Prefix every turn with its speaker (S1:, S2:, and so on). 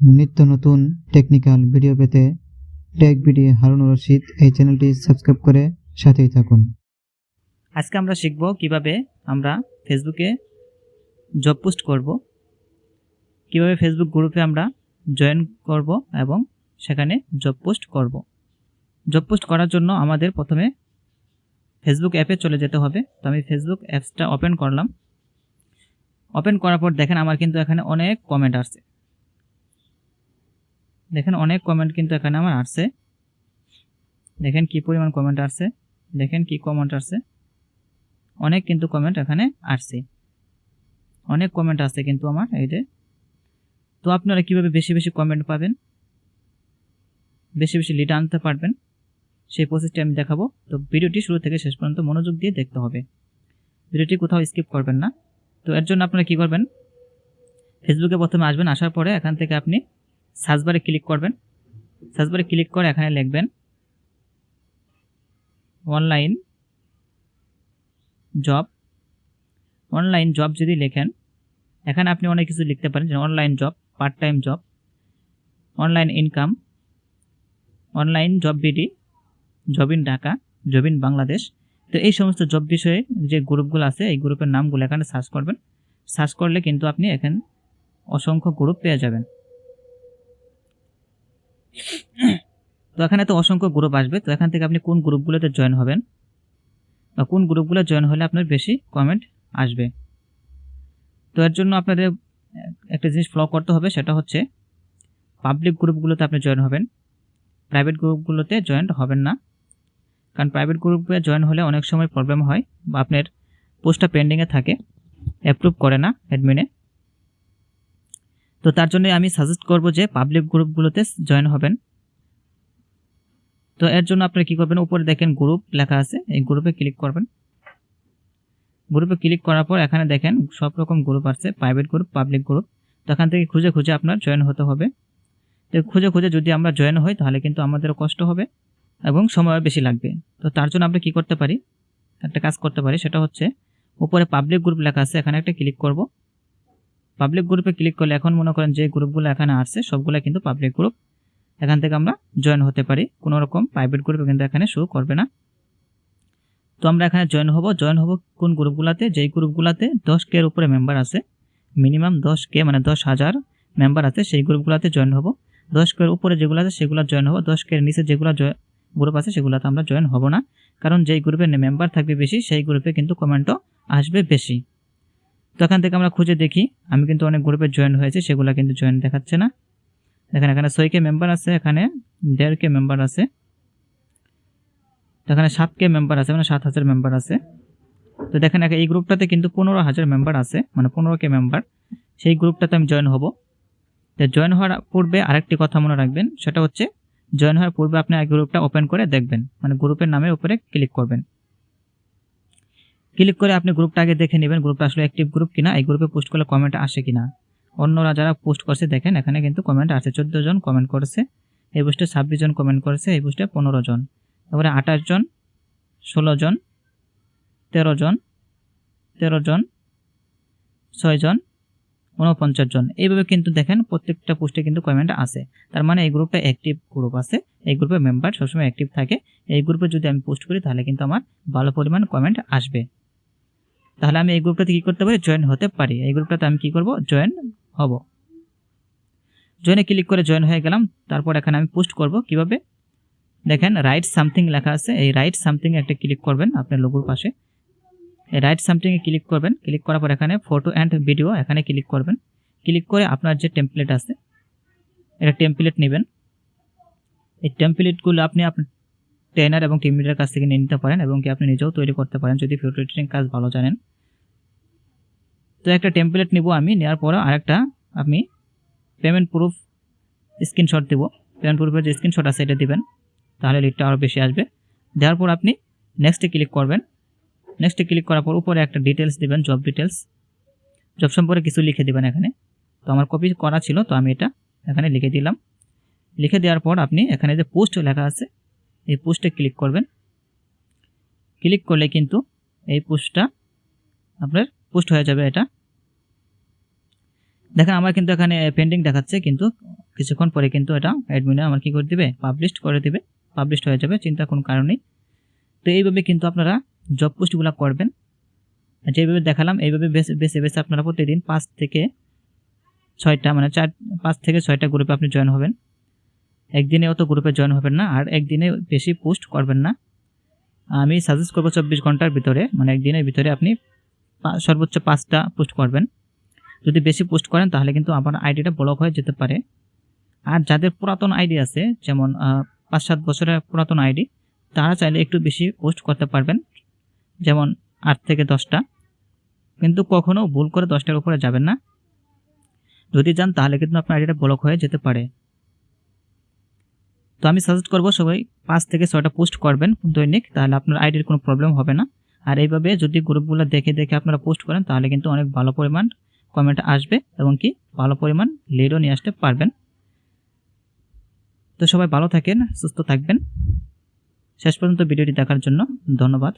S1: নিত্য নতুন technical video পেতে টেক বিডি হারুনুর রশিদ এই চ্যানেলটি সাবস্ক্রাইব করে সাথেই থাকুন।
S2: আজকে আমরা শিখব কিভাবে আমরা ফেসবুকে জব পোস্ট করব, কিভাবে ফেসবুক গ্রুপে আমরা জয়েন করব এবং সেখানে জব পোস্ট করব। জব পোস্ট করার জন্য আমাদের প্রথমে ফেসবুক অ্যাপে চলে যেতে হবে। তো আমি ফেসবুক অ্যাপসটা ওপেন করলাম। ওপেন করার পর দেখেন আমার কিন্তু এখানে অনেক কমেন্ট আসছে। দেখেন অনেক কমেন্ট কিন্তু এখানে আমার আসছে। দেখেন কি পরিমাণ কমেন্ট আসছে, দেখেন কি কমেন্ট আসছে, অনেক কিন্তু কমেন্ট এখানে আসছে, অনেক কমেন্ট আসছে কিন্তু আমার এই যে। তো আপনারা কিভাবে বেশি বেশি কমেন্ট পাবেন, বেশি বেশি লিড আনতে পারবেন, সেই প্রসেসটি আমি দেখাবো। তো ভিডিওটি শুরু থেকে শেষ পর্যন্ত মনোযোগ দিয়ে দেখতে হবে, ভিডিওটি কোথাও স্কিপ করবেন না। তো এর জন্য আপনারা কি করবেন, ফেসবুকে প্রথমে আসবেন, আসার পরে এখান থেকে আপনি সার্চ বারে ক্লিক করবেন। সার্চ বারে ক্লিক করে এখানে লিখবেন অনলাইন জব। অনলাইন জব যদি লেখেন, এখানে আপনি অনেক কিছু লিখতে পারেন, যেমন online job, part time job, online income, online job BD, job in Dhaka, job in Bangladesh. তো এই সমস্ত জব বিষয়ে যে গ্রুপগুলো আছে এই গ্রুপের নামগুলো এখানে সার্চ করবেন। সার্চ করলে কিন্তু আপনি এখানে অসংখ্য গ্রুপ পেয়ে যাবেন। তো এখানে তো অসংখ্য গ্রুপ আসবে। তো এখান থেকে আপনি কোন গ্রুপগুলোতে জয়েন হবেন বা কোন গ্রুপগুলো জয়েন হলে আপনার বেশি কমেন্ট আসবে। তো এর জন্য আপনাদের একটা জিনিস ফলো করতে হবে, সেটা হচ্ছে পাবলিক গ্রুপগুলোতে আপনি জয়েন হবেন, প্রাইভেট গ্রুপগুলোতে জয়েন হবেন না। কারণ প্রাইভেট গ্রুপে জয়েন হলে অনেক সময় প্রবলেম হয় বা আপনার পোস্টটা পেন্ডিংয়ে থাকে, অ্যাপ্রুভ করে না অ্যাডমিনে। তো তার জন্য আমি সাজেস্ট করব যে পাবলিক গ্রুপগুলোতে জয়েন হবেন। তো এর জন্য আপনারা কী করবেন, উপরে দেখেন গ্রুপ লেখা আছে, এই গ্রুপে ক্লিক করবেন। গ্রুপে ক্লিক করার পর এখানে দেখেন সব রকম গ্রুপ আছে, প্রাইভেট গ্রুপ, পাবলিক গ্রুপ। তো এখান থেকে খুঁজে খুঁজে আপনার জয়েন হতে হবে। তো খুঁজে খুঁজে যদি আমরা জয়েন হই তাহলে কিন্তু আমাদেরও কষ্ট হবে এবং সময় বেশি লাগবে। তো তার জন্য আমরা কী করতে পারি, একটা কাজ করতে পারি, সেটা হচ্ছে উপরে পাবলিক গ্রুপ লেখা আছে, এখানে একটা ক্লিক করব। পাবলিক গ্রুপে ক্লিক করলে এখন মনে করেন যে গ্রুপগুলো এখানে আসছে সবগুলো কিন্তু পাবলিক গ্রুপ, এখান থেকে আমরা জয়েন হতে পারি। কোনো রকম প্রাইভেট গ্রুপে কিন্তু এখানে শো করবে না। তো আমরা এখানে জয়েন হব কোন গ্রুপগুলোতে, যেই গ্রুপগুলোতে 10K এর উপরে মেম্বার আছে, মিনিমাম 10K মানে 10,000 মেম্বার আছে, সেই গ্রুপগুলোতে জয়েন হব। 10K এর উপরে যেগুলো আছে সেগুলো জয়েন হব, 10K এর নিচে যেগুলো গ্রুপ আছে সেগুলোতে আমরা জয়েন হব না। কারণ যেই গ্রুপে মেম্বার থাকবে বেশি সেই গ্রুপে কিন্তু কমেন্টও আসবে বেশি। তো এখান থেকে আমরা খুঁজে দেখি, আমি কিন্তু অনেক গ্রুপে জয়েন হয়েছে, সেগুলো কিন্তু জয়েন দেখাচ্ছে না। দেখেন এখানে 6K মেম্বার আছে, এখানে 1.5K মেম্বার আছে, তো এখানে 7K মেম্বার আছে, মানে 7,000 মেম্বার আছে। তো দেখেন এই গ্রুপটাতে কিন্তু 15,000 মেম্বার আছে, মানে 15K মেম্বার। সেই গ্রুপটাতে আমি জয়েন হব। তো জয়েন হওয়ার পূর্বে আরেকটি কথা মনে রাখবেন, সেটা হচ্ছে জয়েন হওয়ার পূর্বে আপনি এই গ্রুপটা ওপেন করে দেখবেন, মানে গ্রুপের নামের উপরে ক্লিক করবেন। ক্লিক করে আপনি গ্রুপটা আগে দেখে নেবেন, গ্রুপটা আসলে অ্যাক্টিভ গ্রুপ কিনা, এই গ্রুপে পোস্ট করলে কমেন্ট আসে কিনা। অন্যরা যারা পোস্ট করছে দেখেন এখানে কিন্তু কমেন্ট আসে, 14 জন কমেন্ট করেছে, এই পোস্টে 26 জন কমেন্ট করেছে, এই পোস্টে 15 জন, তারপরে 28 জন, 16 জন, 13 জন, 13 জন, 6 জন, 49 জন। এইভাবে কিন্তু দেখেন প্রত্যেকটা পোস্টে কিন্তু কমেন্ট আসে। তার মানে এই গ্রুপটা অ্যাক্টিভ গ্রুপ আছে, এই গ্রুপে মেম্বার সবসময় অ্যাক্টিভ থাকে। এই গ্রুপে যদি আমি পোস্ট করি তাহলে কিন্তু আমার ভালো পরিমাণ কমেন্ট আসবে। তাহলে আমি এই গ্রুপটাতে কী করতে পারি, জয়েন হতে পারি। এই গ্রুপটাতে আমি কী করব, জয়েন হব। জয়েনে ক্লিক করে জয়েন হয়ে গেলাম। তারপর এখানে আমি পোস্ট করব কিভাবে, দেখেন রাইট সামথিং লেখা আছে, এই রাইট সামথিং একটা ক্লিক করবেন আপনার লোগোর পাশে। এই রাইট সামথিংয়ে ক্লিক করবেন, ক্লিক করার পর এখানে ফটো অ্যান্ড ভিডিও এখানে ক্লিক করবেন। ক্লিক করে আপনার যে টেমপ্লেট আছে এটা টেমপ্লেট নেবেন। এই টেমপ্লেটগুলো আপনি আপনার ট্রেনার এবং টিম লিডারের কাছ থেকে নিয়ে নিতে পারেন এবং কি আপনি নিজেও তৈরি করতে পারেন যদি ফটো এডিটিং কাজ ভালো জানেন। তো একটা টেমপ্লেট নিব আমি, নেওয়ার পর আরেকটা আপনি পেমেন্ট প্রুফ স্ক্রিনশট দেব। পেমেন্ট প্রুফের যে স্ক্রিনশট আছে এটা দিবেন, তাহলে লিডটা আরও বেশি আসবে। দেওয়ার পর আপনি নেক্সটে ক্লিক করবেন। নেক্সটে ক্লিক করার পর উপরে একটা ডিটেলস দিবেন, জব ডিটেলস, জব সম্পর্কে কিছু লিখে দিবেন এখানে। তো আমার কপি করা ছিল তো আমি এটা এখানে লিখে দিলাম। লিখে দেওয়ার পর আপনি এখানে যে পোস্ট লেখা আছে এই পোস্টে ক্লিক করবেন। ক্লিক করলে কিন্তু এই পোস্টটা আপনার পোস্ট হয়ে যাবে। এটা দেখেন আমার কিন্তু এখানে পেন্ডিং দেখাচ্ছে, কিন্তু কিছুক্ষণ পরে কিন্তু এটা অ্যাডমিনে আমার কি করে দিবে, পাবলিশ করে দিবে, পাবলিশ হয়ে যাবে, চিন্তা কোনো কারণ নেই। তো এইভাবে কিন্তু আপনারা জব পোস্টগুলো করবেন, যেভাবে দেখালাম এইভাবে বেছে বেছে আপনারা প্রতিদিন 5 থেকে 6টা মানে 5 থেকে 6টা গ্রুপে আপনি জয়েন হবেন। একদিনে অত গ্রুপে জয়েন হবেন না, আর একদিনে বেশি পোস্ট করবেন না। আমি সাজেস্ট করবো 24 ঘন্টার ভিতরে, মানে একদিনের ভিতরে আপনি সর্বোচ্চ 5টা পোস্ট করবেন। যদি বেশি পোস্ট করেন তাহলে কিন্তু আপনার আইডিটা ব্লক হয়ে যেতে পারে। আর যাদের পুরাতন আইডি আছে, যেমন 5-7 বছরের পুরাতন আইডি, তারা চাইলে একটু বেশি পোস্ট করতে পারবেন, যেমন 8 থেকে 10টা, কিন্তু কখনো ভুল করে 10টার উপরে যাবেন না। যদি যান তাহলে কিন্তু আপনার আইডিটা ব্লক হয়ে যেতে পারে। তো আমি সাজেস্ট করবো সবাই 5 থেকে 6টা পোস্ট করবেন দৈনিক, তাহলে আপনার আইডির কোনো প্রবলেম হবে না। আর এইভাবে যদি গ্রুপগুলো দেখে দেখে আপনারা পোস্ট করেন তাহলে কিন্তু অনেক ভালো পরিমাণ কমেন্ট আসবে এবং কি ভালো পরিমাণ লিডও নিয়ে আসতে পারবেন। তো সবাই ভালো থাকেন, সুস্থ থাকবেন। শেষ পর্যন্ত ভিডিওটি দেখার জন্য ধন্যবাদ।